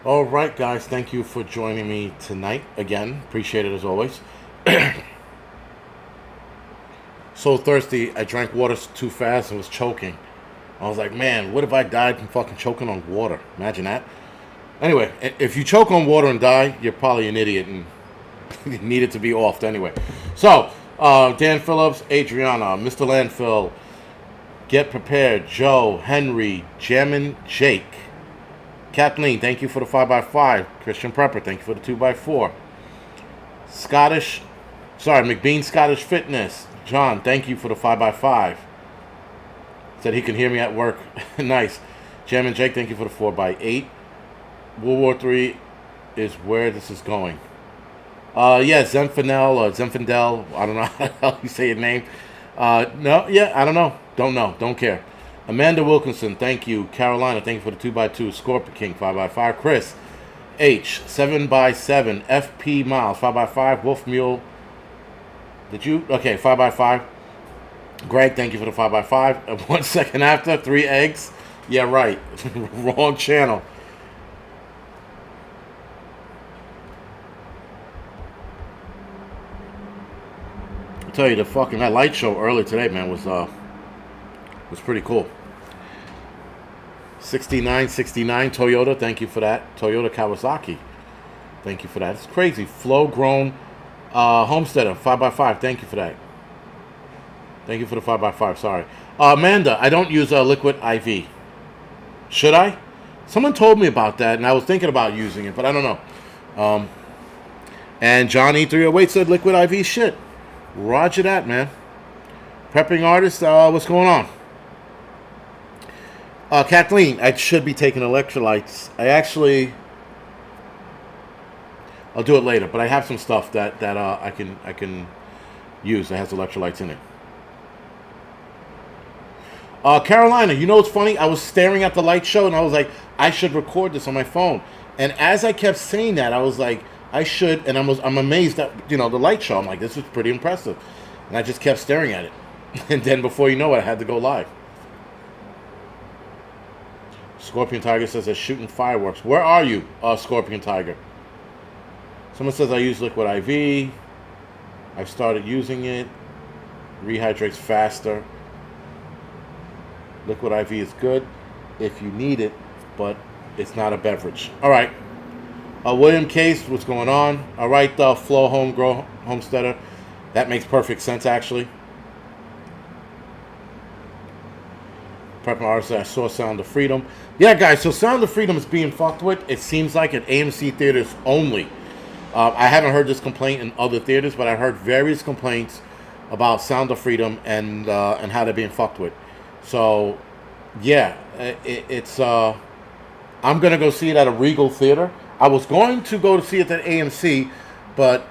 All right, guys. Thank you for joining me tonight again. Appreciate it as always. So thirsty. I drank water too fast and was choking. I was like, man, what if I died from fucking choking on water? Imagine that. Anyway, if you choke on water and die, you're probably an idiot and you need it to be offed anyway. So, Dan Phillips, Adriana, Mr. Landfill, Get Prepared, Joe, Henry, Jammin, Jake. Kathleen, thank you for the 5x5. Christian Prepper, thank you for the 2x4. McBean Scottish Fitness. John, thank you for the 5x5. Said he can hear me at work. Nice. Jam and Jake, thank you for the 4x8. World War III is where this is going. Yeah, Zenfindel, I don't know how you say your name. No, yeah, I don't know. Don't know. Don't care. Amanda Wilkinson, thank you. Carolina, thank you for the 2x2. Scorpion King, 5x5. Chris H, 7x7. FP Miles, 5x5. Wolf Mule. Did you? Okay, 5x5. Greg, thank you for the 5x5. 1 second after, 3 eggs. Yeah, right. Wrong channel. I'll tell you, that light show early today, man, was pretty cool. 6969 Toyota, thank you for that. Toyota Kawasaki, thank you for that. It's crazy. Flow Grown Homesteader, 5x5, thank you for that. Thank you for the 5x5, sorry. Amanda, I don't use a liquid IV. Should I? Someone told me about that, and I was thinking about using it, but I don't know. And John E308 said liquid IV shit. Roger that, man. Prepping artist, what's going on? Kathleen, I should be taking electrolytes. I'll do it later, but I have some stuff that I can use that has electrolytes in it. Carolina, you know what's funny? I was staring at the light show and I was like, I should record this on my phone. And as I kept saying that, I was like, I should, and I'm amazed at the light show. I'm like, this is pretty impressive, and I just kept staring at it, and then before you know it, I had to go live. Scorpion Tiger says they're shooting fireworks. Where are you, Scorpion Tiger? Someone says I use liquid IV. I've started using it. Rehydrates faster. Liquid IV is good if you need it, but it's not a beverage. All right. William Case, what's going on? All right, Flo Homegrown Homesteader. That makes perfect sense, actually. Prepping artist, I saw Sound of Freedom. Yeah, guys, so Sound of Freedom is being fucked with. It seems like at AMC theaters only. I haven't heard this complaint in other theaters, but I've heard various complaints about Sound of Freedom and how they're being fucked with. So, yeah, it's. I'm gonna go see it at a Regal theater. I was going to go to see it at AMC, but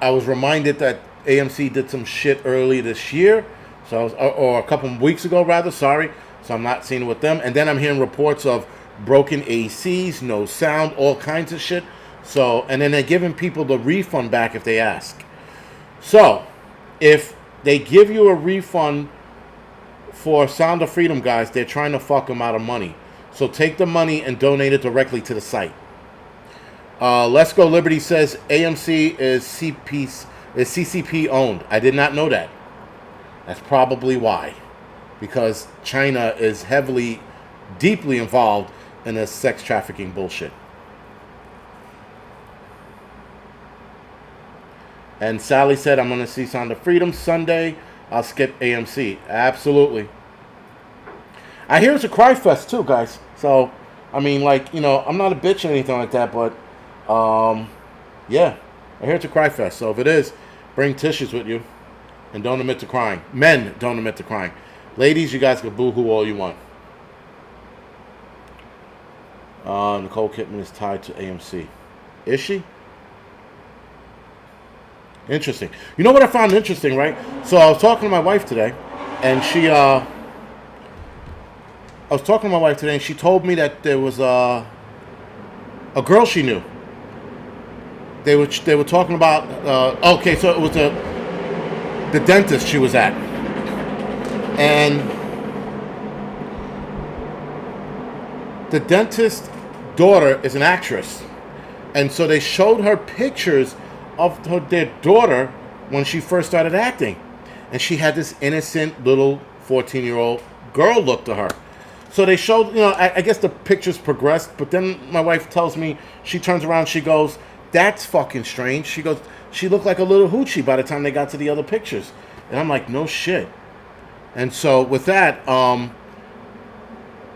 I was reminded that AMC did some shit early this year, so or a couple of weeks ago rather. Sorry, so I'm not seeing it with them. And then I'm hearing reports of broken ACs, no sound, all kinds of shit. So, and then they're giving people the refund back if they ask. So, if they give you a refund for Sound of Freedom, guys, they're trying to fuck them out of money. So take the money and donate it directly to the site. Let's Go Liberty says AMC is CCP owned. I did not know that. That's probably why. Because China is deeply involved in this sex trafficking bullshit. And Sally said, I'm going to see Sound of Freedom Sunday. I'll skip AMC. Absolutely. I hear it's a cry fest too, guys. So, I mean, I'm not a bitch or anything like that, but, yeah, I hear it's a cry fest. So if it is, bring tissues with you and don't admit to crying. Men, don't admit to crying. Ladies, you guys can boo-hoo all you want. Nicole Kidman is tied to AMC. Is she? Interesting. You know what I found interesting, right? So I was talking to my wife today, and she told me that there was a girl she knew. They were talking about. Okay, so it was the dentist she was at, and the dentist daughter is an actress. And so they showed her pictures of their daughter when she first started acting. And she had this innocent little 14-year-old girl look to her. So they showed, I guess the pictures progressed, but then my wife tells me, she turns around, she goes, that's fucking strange. She goes, she looked like a little hoochie by the time they got to the other pictures. And I'm like, no shit. And so with that, I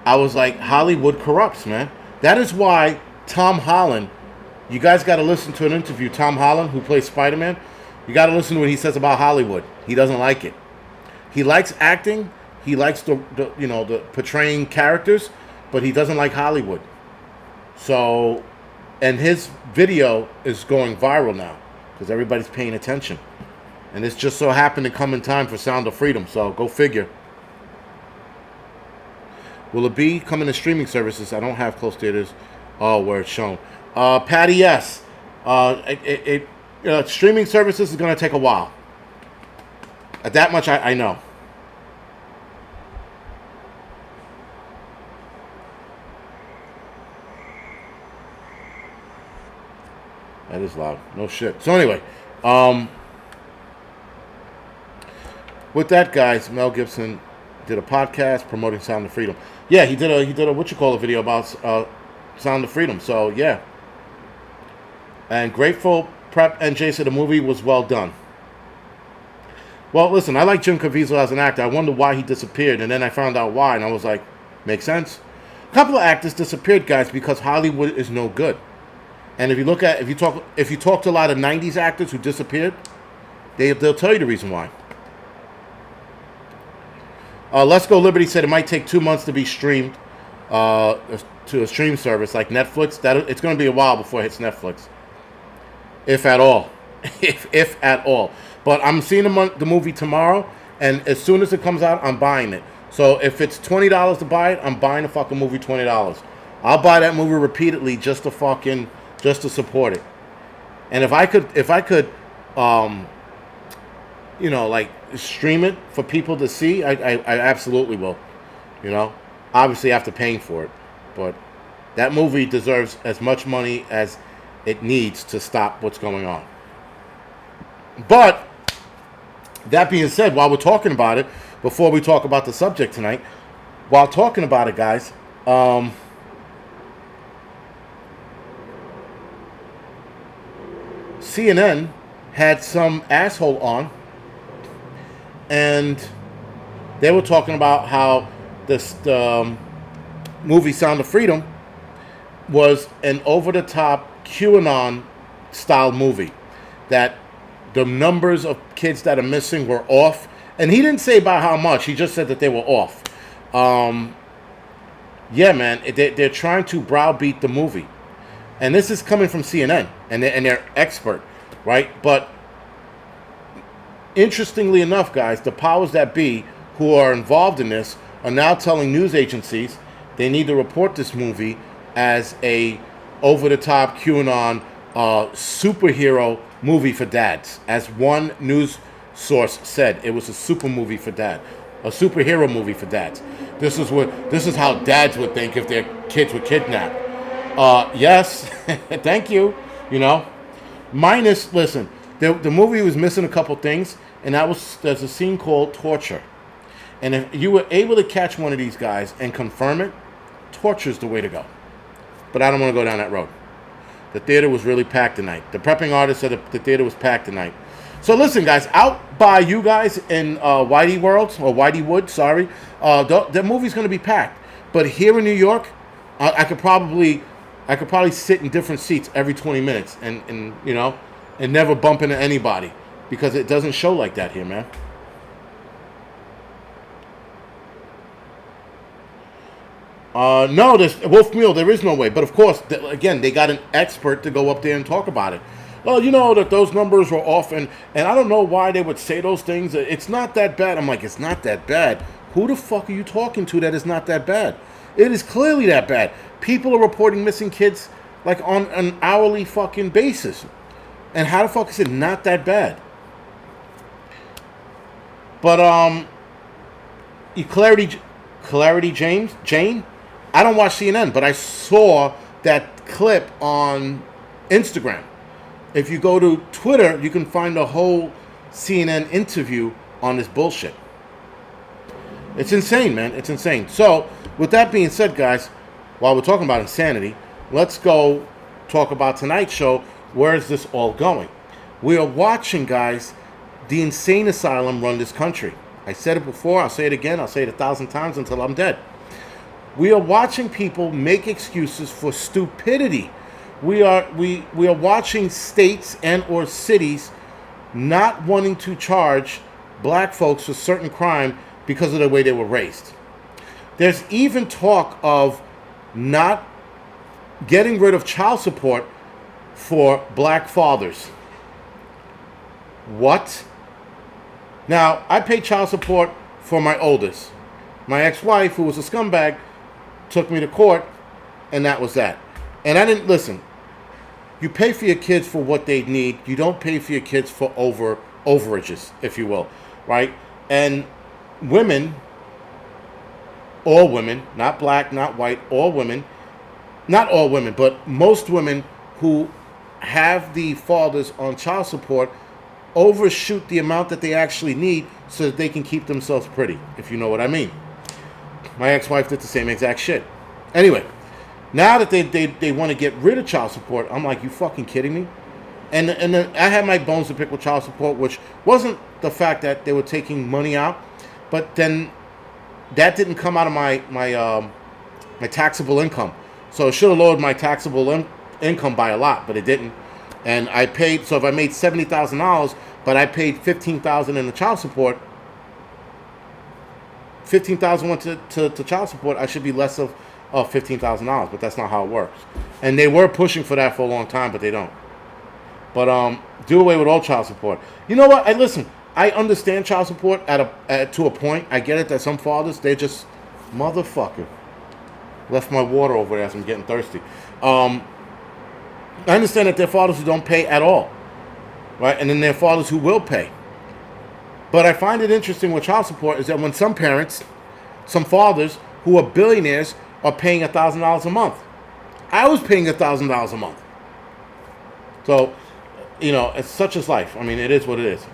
was like, Hollywood corrupts, man. That is why Tom Holland, you guys got to listen to an interview. Tom Holland, who plays Spider-Man, you got to listen to what he says about Hollywood. He doesn't like it. He likes acting. He likes the portraying characters, but he doesn't like Hollywood. So, and his video is going viral now because everybody's paying attention. And this just so happened to come in time for Sound of Freedom. So go figure. Will it be coming to streaming services? I don't have close theaters. Oh, where it's shown. Patty, yes. Streaming services is going to take a while. That much I know. That is loud. No shit. So anyway, with that, guys, Mel Gibson did a podcast promoting Sound of Freedom. Yeah, he did a video about Sound of Freedom. So yeah. And Grateful Prep NJ said the movie was well done. Well, listen, I like Jim Caviezel as an actor. I wonder why he disappeared, and then I found out why, and I was like, makes sense. A couple of actors disappeared, guys, because Hollywood is no good. And if you talk to a lot of '90s actors who disappeared, they'll tell you the reason why. Let's Go Liberty said it might take 2 months to be streamed to a stream service like Netflix. It's going to be a while before it hits Netflix, if at all, if at all. But I'm seeing the movie tomorrow, and as soon as it comes out, I'm buying it. So if it's $20 to buy it, I'm buying the fucking movie $20. I'll buy that movie repeatedly just to support it. And if I could, like stream it for people to see, I absolutely will. Obviously after paying for it, but that movie deserves as much money as it needs to stop what's going on. But that being said, while we're talking about it, before we talk about the subject tonight, while talking about it, guys, CNN had some asshole on, and they were talking about how this movie Sound of Freedom was an over-the-top QAnon-style movie, that the numbers of kids that are missing were off, and he didn't say by how much, he just said that they were off. Yeah, man, they're trying to browbeat the movie. And this is coming from CNN, and they're expert, right? But interestingly enough, guys, the powers that be who are involved in this are now telling news agencies they need to report this movie as a over-the-top QAnon superhero movie for dads. As one news source said, it was a super movie for dad, a superhero movie for dads. This is how dads would think if their kids were kidnapped. Yes, thank you. Listen, the movie was missing a couple things, and there's a scene called torture. And if you were able to catch one of these guys and confirm it, torture's the way to go. But I don't want to go down that road. The theater was really packed tonight. The prepping artist said the theater was packed tonight. So listen, guys, out by you guys in Whitey World, or Whitey Wood, sorry, the movie's going to be packed. But here in New York, I could probably sit in different seats every 20 minutes and never bump into anybody, because it doesn't show like that here, man. No, there's Wolf Mule, there is no way. But of course, again, they got an expert to go up there and talk about it. Well, that those numbers were off, and I don't know why they would say those things. It's not that bad. I'm like, it's not that bad. Who the fuck are you talking to that is not that bad? It is clearly that bad. People are reporting missing kids like on an hourly fucking basis. And how the fuck is it not that bad? But Clarity Jane, I don't watch CNN, but I saw that clip on Instagram. If you go to Twitter, you can find a whole CNN interview on this bullshit. It's insane, man. It's insane. So, with that being said, guys, while we're talking about insanity, let's go talk about tonight's show. Where is this all going? We are watching, guys, the insane asylum run this country. I said it before. I'll say it again. I'll say it 1,000 times until I'm dead. We are watching people make excuses for stupidity. We are watching states and or cities not wanting to charge black folks for certain crime because of the way they were raised. There's even talk of not getting rid of child support for black fathers. What? Now, I pay child support for my oldest. My ex-wife, who was a scumbag, took me to court, and that was that. And I didn't listen. You pay for your kids for what they need. You don't pay for your kids for overages, if you will, right? And women, all women, not black, not white, all women, not all women, but most women who have the fathers on child support overshoot the amount that they actually need so that they can keep themselves pretty, if you know what I mean. My ex-wife did the same exact shit. Anyway, now that they want to get rid of child support, I'm like, you fucking kidding me? And then I had my bones to pick with child support, which wasn't the fact that they were taking money out, but then that didn't come out of my taxable income. So it should have lowered my taxable income by a lot, but it didn't. And I paid, so if I made $70,000, but I paid $15,000 in the child support, $15,000 went to child support, I should be less of $15,000, but that's not how it works. And they were pushing for that for a long time, but they don't. But do away with all child support. You know what? Listen, I understand child support to a point. I get it that some fathers, they just motherfucker. Left my water over there as I'm getting thirsty. I understand that there are fathers who don't pay at all, right? And then there are fathers who will pay. But I find it interesting with child support is that when some parents, some fathers who are billionaires are paying $1,000 a month. I was paying $1,000 a month. So, you know, it's such as life. I mean, it is what it is.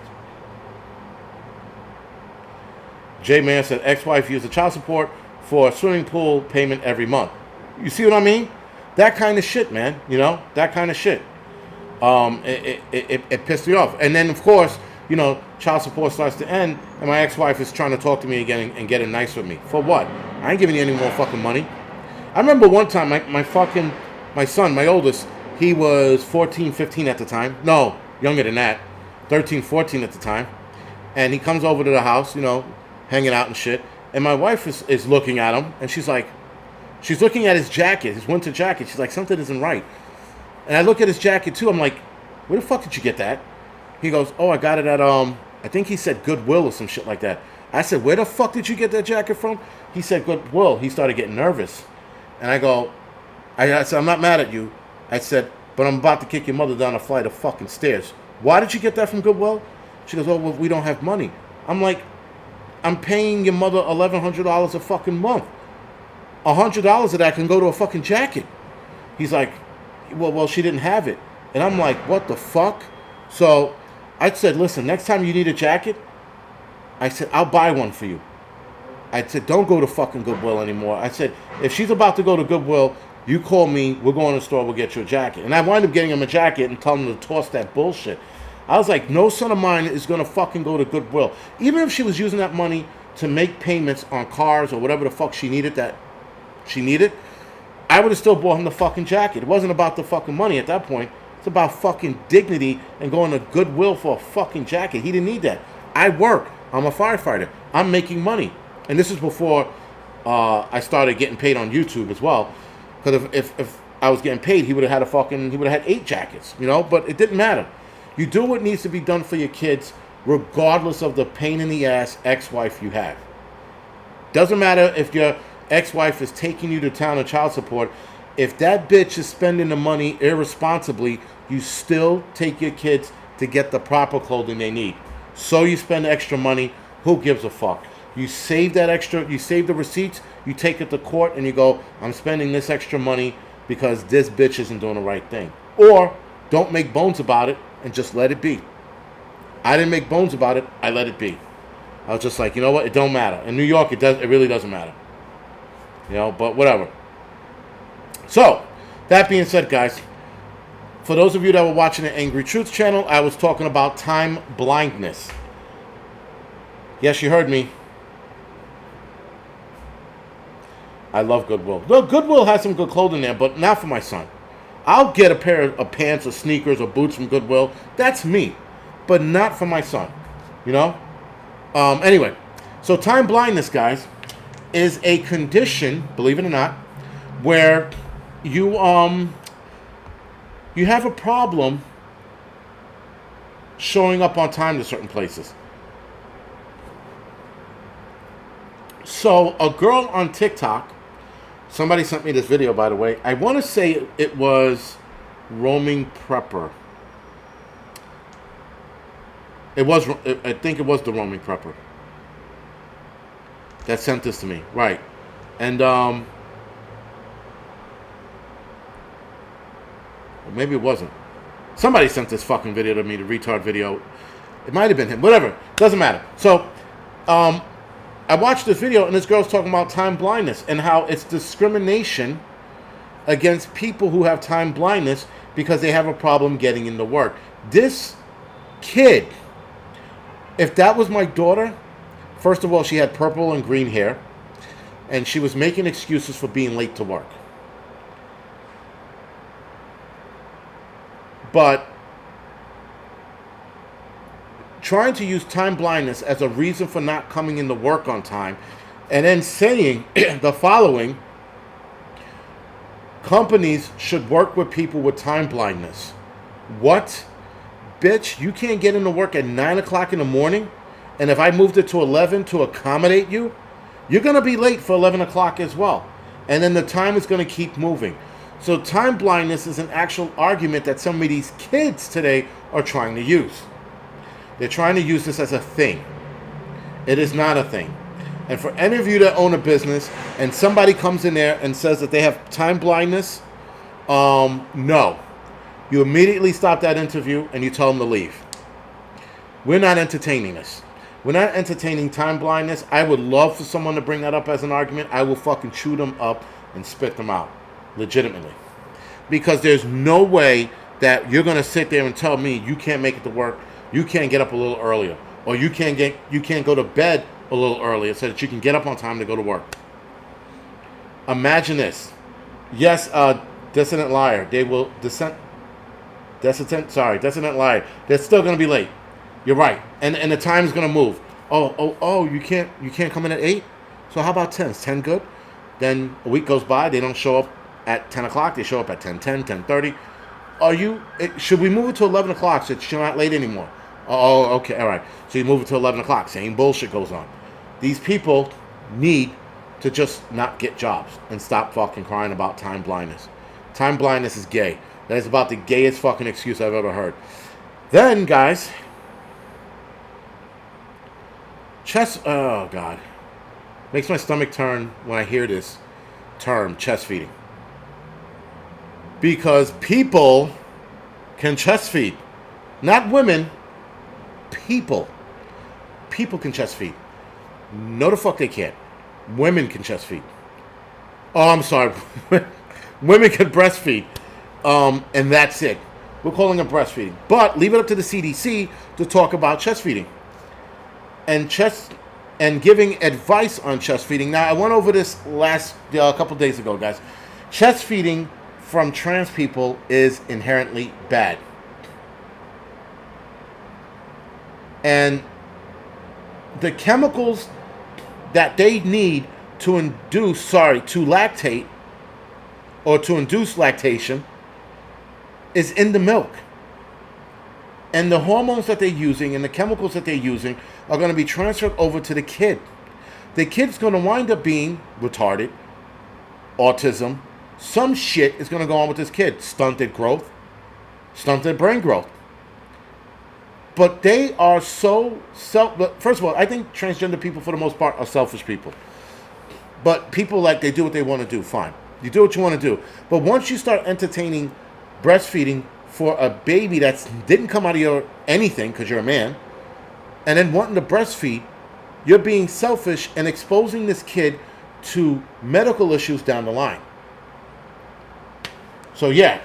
J Man said, ex-wife used the child support for a swimming pool payment every month. You see what I mean? That kind of shit, man. You know, that kind of shit. It pissed me off. And then, of course, you know, child support starts to end, and my ex-wife is trying to talk to me again and getting nice with me. For what? I ain't giving you any more fucking money. I remember one time, my son, my oldest, he was 14, 15 at the time. No, younger than that. 13, 14 at the time. And he comes over to the house, you know, hanging out and shit. And my wife is looking at him, and she's looking at his jacket, his winter jacket. She's like, something isn't right. And I look at his jacket, too. I'm like, where the fuck did you get that? He goes, oh, I got it at, I think he said Goodwill or some shit like that. I said, where the fuck did you get that jacket from? He said Goodwill. He started getting nervous. And I said, I'm not mad at you. I said, but I'm about to kick your mother down a flight of fucking stairs. Why did you get that from Goodwill? She goes, oh, well, we don't have money. I'm like, I'm paying your mother $1,100 a fucking month. $100 of that can go to a fucking jacket. He's like, well, she didn't have it. And I'm like, what the fuck? So I said, listen, next time you need a jacket, I said, I'll buy one for you. I said, don't go to fucking Goodwill anymore. I said, if she's about to go to Goodwill, you call me, we'll go in the store, we'll get you a jacket. And I wound up getting him a jacket and telling him to toss that bullshit. I was like, no son of mine is going to fucking go to Goodwill. Even if she was using that money to make payments on cars or whatever the fuck she needed, I would have still bought him the fucking jacket. It wasn't about the fucking money at that point. It's about fucking dignity and going to Goodwill for a fucking jacket. He didn't need that. I work. I'm a firefighter. I'm making money. And this is before I started getting paid on YouTube as well. Because if I was getting paid, he would have had 8 jackets, you know? But it didn't matter. You do what needs to be done for your kids, regardless of the pain in the ass ex-wife you have. Doesn't matter if your ex-wife is taking you to town on child support. If that bitch is spending the money irresponsibly, you still take your kids to get the proper clothing they need. So you spend extra money. Who gives a fuck? You save that extra, you save the receipts, you take it to court and you go, I'm spending this extra money because this bitch isn't doing the right thing. Or don't make bones about it and just let it be. I didn't make bones about it. I let it be. I was just like, you know what? It don't matter. In New York, it really doesn't matter. You know, but whatever. So, that being said, guys, for those of you that were watching the Angry Truth channel, I was talking about time blindness. Yes, you heard me. I love Goodwill. Well, Goodwill has some good clothing there, but not for my son. I'll get a pair of pants or sneakers or boots from Goodwill. That's me. But not for my son. You know? Anyway, so time blindness, guys, is a condition, believe it or not, where you have a problem showing up on time to certain places. So a girl on TikTok, somebody sent me this video, by the way. I want to say it was Roaming Prepper. I think it was the Roaming Prepper that sent this to me. Right. And maybe it wasn't. Somebody sent this fucking video to me, the retard video. It might have been him. Whatever. Doesn't matter. So, I watched this video, and this girl's talking about time blindness and how it's discrimination against people who have time blindness because they have a problem getting into work. This kid, if that was my daughter, first of all, she had purple and green hair, and she was making excuses for being late to work. But trying to use time blindness as a reason for not coming into work on time, and then saying the following: companies should work with people with time blindness. What? Bitch, you can't get into work at 9 o'clock in the morning, and if I moved it to 11 to accommodate you, you're going to be late for 11 o'clock as well. And then the time is going to keep moving. So time blindness is an actual argument that some of these kids today are trying to use. They're trying to use this as a thing. It is not a thing. And for any of you that own a business and somebody comes in there and says that they have time blindness, no. You immediately stop that interview and you tell them to leave. We're not entertaining this. We're not entertaining time blindness. I would love for someone to bring that up as an argument. I will fucking chew them up and spit them out. Legitimately. Because there's no way that you're going to sit there and tell me you can't make it to work. You can't get up a little earlier, or you can't go to bed a little earlier so that you can get up on time to go to work. Imagine this. Yes, dissonant liar. They will dissonant liar. They're still going to be late. You're right, and the time is going to move. Oh, you can't come in at 8. So how about 10? Is 10 good? Then a week goes by. They don't show up at 10 o'clock. They show up at 10:10, 10:30. Should we move it to 11 o'clock so you're not late anymore? Oh, okay, all right. So you move it to 11 o'clock. Same bullshit goes on. These people need to just not get jobs and stop fucking crying about time blindness. Time blindness is gay. That is about the gayest fucking excuse I've ever heard. Then, guys, oh, God. Makes my stomach turn when I hear this term, chest feeding. Because people can chest feed. Not women. People can chest feed. No, the fuck they can't. Women can chest feed. Oh, I'm sorry. Women can breastfeed. And that's it. We're calling it breastfeeding. But leave it up to the CDC to talk about chest feeding. And giving advice on chest feeding. Now, I went over this a couple days ago, guys. Chest feeding from trans people is inherently bad. And the chemicals that they need to lactate or to induce lactation is in the milk. And the hormones that they're using and the chemicals that they're using are going to be transferred over to the kid. The kid's going to wind up being retarded, autism, some shit is going to go on with this kid. Stunted growth, stunted brain growth. But they are so first of all, I think transgender people for the most part are selfish people. But people, like, they do what they want to do, fine. You do what you want to do. But once you start entertaining breastfeeding for a baby that didn't come out of your anything because you're a man, and then wanting to breastfeed, you're being selfish and exposing this kid to medical issues down the line. So yeah,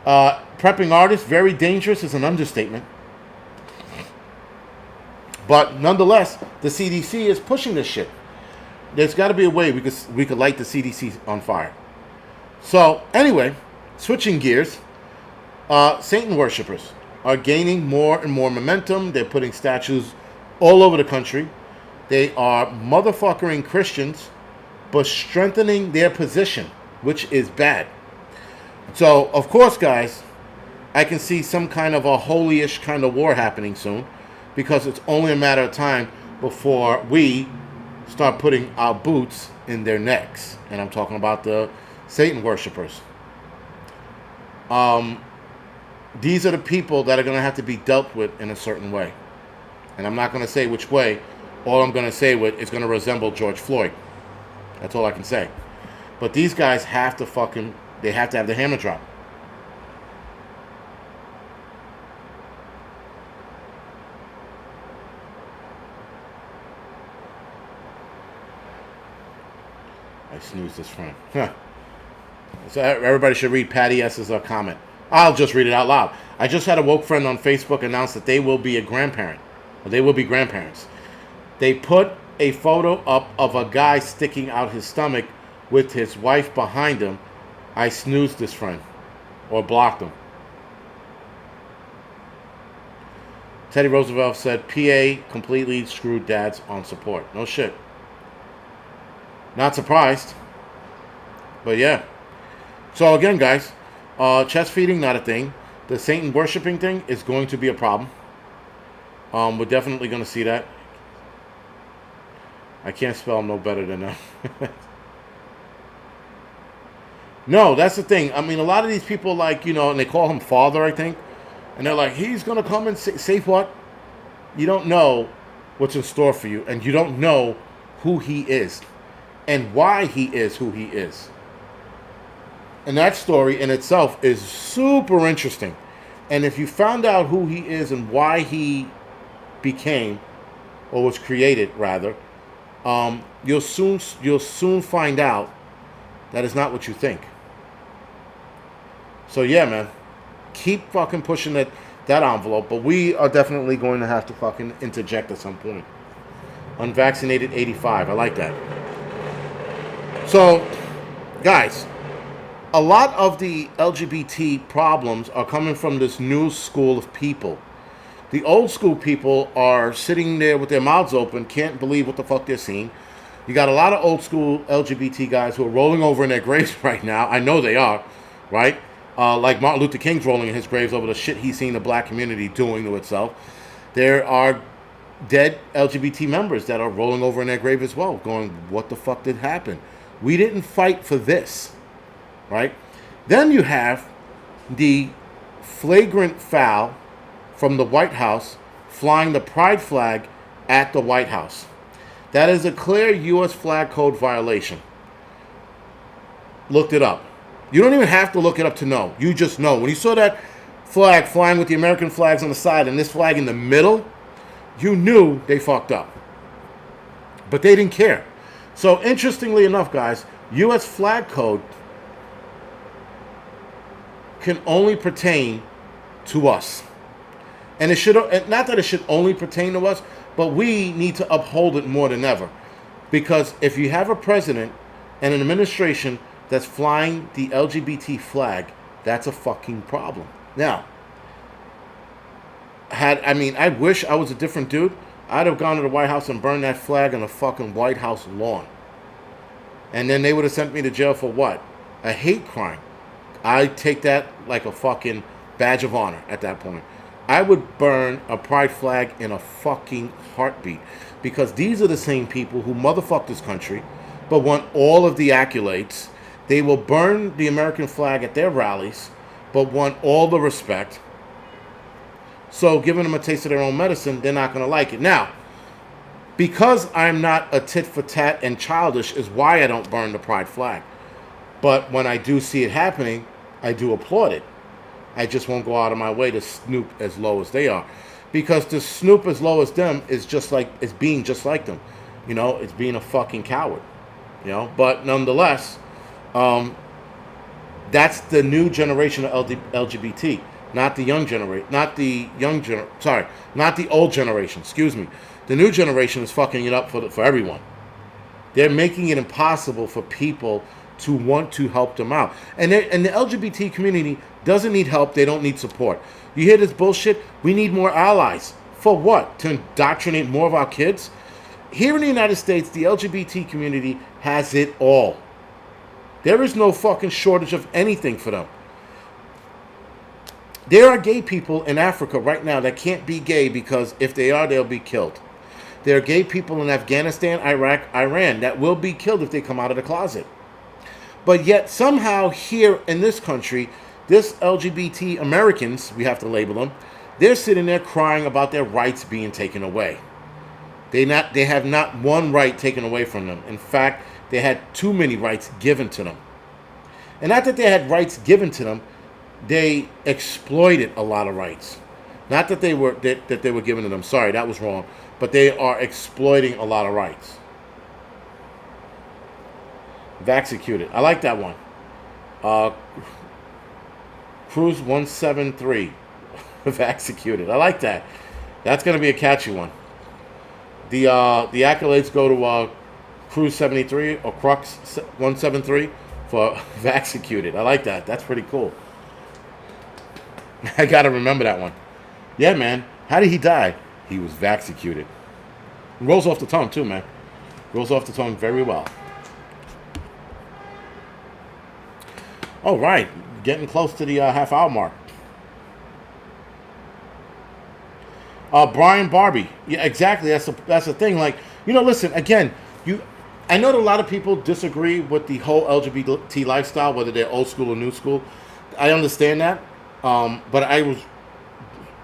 prepping artists, very dangerous is an understatement. But nonetheless, the CDC is pushing this shit. There's got to be a way we could light the CDC on fire. So anyway, switching gears, Satan worshippers are gaining more and more momentum. They're putting statues all over the country. They are motherfuckering Christians, but strengthening their position, which is bad. So, of course, guys, I can see some kind of a holy-ish kind of war happening soon, because it's only a matter of time before we start putting our boots in their necks. And I'm talking about the Satan worshipers. These are the people that are going to have to be dealt with in a certain way. And I'm not going to say which way. All I'm going to say is going to resemble George Floyd. That's all I can say. But these guys have to they have to have the hammer drop. I snoozed this friend. Huh. So everybody should read Patty S's comment. I'll just read it out loud. I just had a woke friend on Facebook announce that they will be a grandparent. Or they will be grandparents. They put a photo up of a guy sticking out his stomach with his wife behind him. I snoozed this friend. Or blocked him. Teddy Roosevelt said, PA completely screwed dads on support. No shit. Not surprised. But yeah. So again, guys, chest feeding, not a thing. The Satan worshipping thing is going to be a problem. We're definitely going to see that. I can't spell no better than that. No, that's the thing. I mean, a lot of these people, like, and they call him father, I think. And they're like, he's going to come and say what? You don't know what's in store for you. And you don't know who he is. And why he is who he is. And that story in itself is super interesting. And if you found out who he is and why he became, or was created rather, you'll soon find out that is not what you think. So yeah, man, keep fucking pushing that envelope. But we are definitely going to have to fucking interject at some point. Unvaccinated 85. I like that. So, guys, a lot of the LGBT problems are coming from this new school of people. The old school people are sitting there with their mouths open, can't believe what the fuck they're seeing. You got a lot of old school LGBT guys who are rolling over in their graves right now. I know they are, right? Like Martin Luther King's rolling in his graves over the shit he's seen the black community doing to itself. There are dead LGBT members that are rolling over in their grave as well, going, what the fuck did happen? We didn't fight for this, right? Then you have the flagrant foul from the White House flying the pride flag at the White House. That is a clear U.S. flag code violation. Looked it up. You don't even have to look it up to know. You just know. When you saw that flag flying with the American flags on the side and this flag in the middle, you knew they fucked up. But they didn't care. So interestingly enough, guys, U.S. flag code can only pertain to us. And it should, not that it should only pertain to us, but we need to uphold it more than ever. Because if you have a president and an administration that's flying the LGBT flag, that's a fucking problem. Now, I wish I was a different dude. I'd have gone to the White House and burned that flag on the fucking White House lawn. And then they would have sent me to jail for what? A hate crime. I'd take that like a fucking badge of honor at that point. I would burn a pride flag in a fucking heartbeat. Because these are the same people who motherfuck this country, but want all of the accolades. They will burn the American flag at their rallies, but want all the respect. So giving them a taste of their own medicine, they're not going to like it. Now, because I'm not a tit for tat and childish is why I don't burn the pride flag. But when I do see it happening, I do applaud it. I just won't go out of my way to snoop as low as they are. Because to snoop as low as them is just like, it's being just like them. You know, it's being a fucking coward. You know, but nonetheless, that's the new generation of LGBT, not the young generation, not the old generation. Excuse me. The new generation is fucking it up for everyone. They're making it impossible for people to want to help them out. And the LGBT community doesn't need help. They don't need support. You hear this bullshit? We need more allies. For what? To indoctrinate more of our kids? Here in the United States, the LGBT community has it all. There is no fucking shortage of anything for them. There are gay people in Africa right now that can't be gay because if they are, they'll be killed. There are gay people in Afghanistan, Iraq, Iran that will be killed if they come out of the closet. But yet somehow here in this country, this LGBT Americans, we have to label them, they're sitting there crying about their rights being taken away. They have not one right taken away from them. In fact, they had too many rights given to them. And not that they had rights given to them, they exploited a lot of rights. Not that they were given to them. Sorry, that was wrong. But they are exploiting a lot of rights. Vaxecuted. I like that one. Cruise 173. Vaxecuted. I like that. That's going to be a catchy one. The accolades go to Cruise 73 or Crux 173 for Vaxecuted. I like that. That's pretty cool. I got to remember that one. Yeah, man. How did he die? He was Vaxecuted. Rolls off the tongue, too, man. Rolls off the tongue very well. All right. Getting close to the half-hour mark. Brian Barbie. Yeah, exactly. That's the thing. Like, you know, listen, again, I know that a lot of people disagree with the whole LGBT lifestyle, whether they're old school or new school. I understand that. But I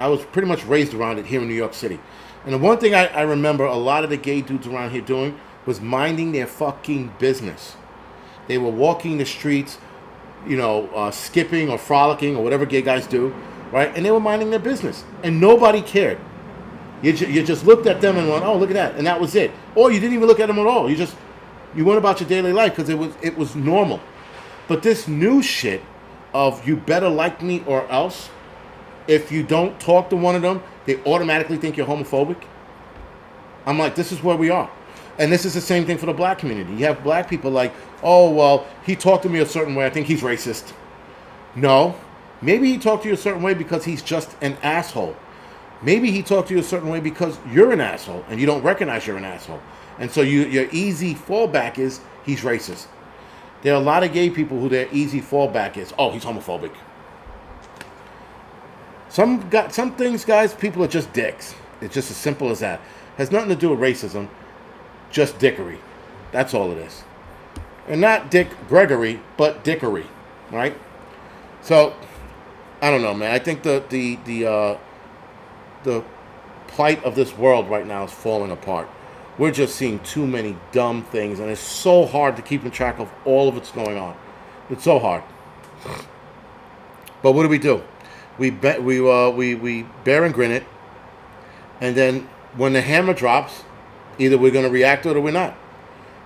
was pretty much raised around it here in New York City. And the one thing I remember a lot of the gay dudes around here doing was minding their fucking business. They were walking the streets, you know, skipping or frolicking or whatever gay guys do, right? And they were minding their business. And nobody cared. You just looked at them and went, oh, look at that. And that was it. Or you didn't even look at them at all. You went about your daily life because it was normal. But this new shit of you better like me or else, if you don't talk to one of them, they automatically think you're homophobic. I'm like, this is where we are. And this is the same thing for the black community. You have black people like, oh, well, he talked to me a certain way. I think he's racist. No. Maybe he talked to you a certain way because he's just an asshole. Maybe he talked to you a certain way because you're an asshole and you don't recognize you're an asshole. And so your easy fallback is he's racist. There are a lot of gay people who their easy fallback is, oh, he's homophobic. Some things, guys, people are just dicks. It's just as simple as that. Has nothing to do with racism, just dickery. That's all it is. And not Dick Gregory, but dickery, right? So, I don't know, man. I think the plight of this world right now is falling apart. We're just seeing too many dumb things, and it's so hard to keep in track of all of what's going on. It's so hard. But what do? We bear and grin it, and then when the hammer drops, either we're going to react or we're not.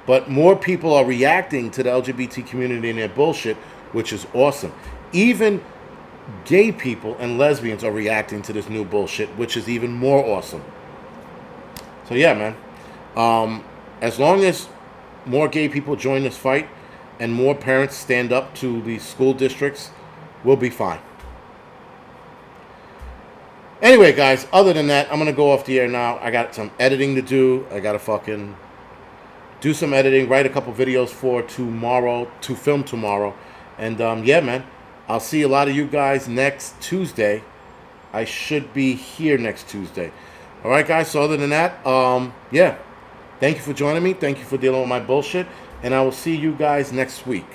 But more people are reacting to the LGBT community and their bullshit, which is awesome. Even gay people and lesbians are reacting to this new bullshit, which is even more awesome. So yeah, man. As long as more gay people join this fight and more parents stand up to the school districts, we'll be fine. Anyway, guys, other than that, I'm going to go off the air now. I got some editing to do. I got to fucking do some editing, write a couple videos for tomorrow, to film tomorrow. And yeah, man, I'll see a lot of you guys next Tuesday. I should be here next Tuesday. All right, guys, so other than that, yeah. Thank you for joining me. Thank you for dealing with my bullshit. And I will see you guys next week.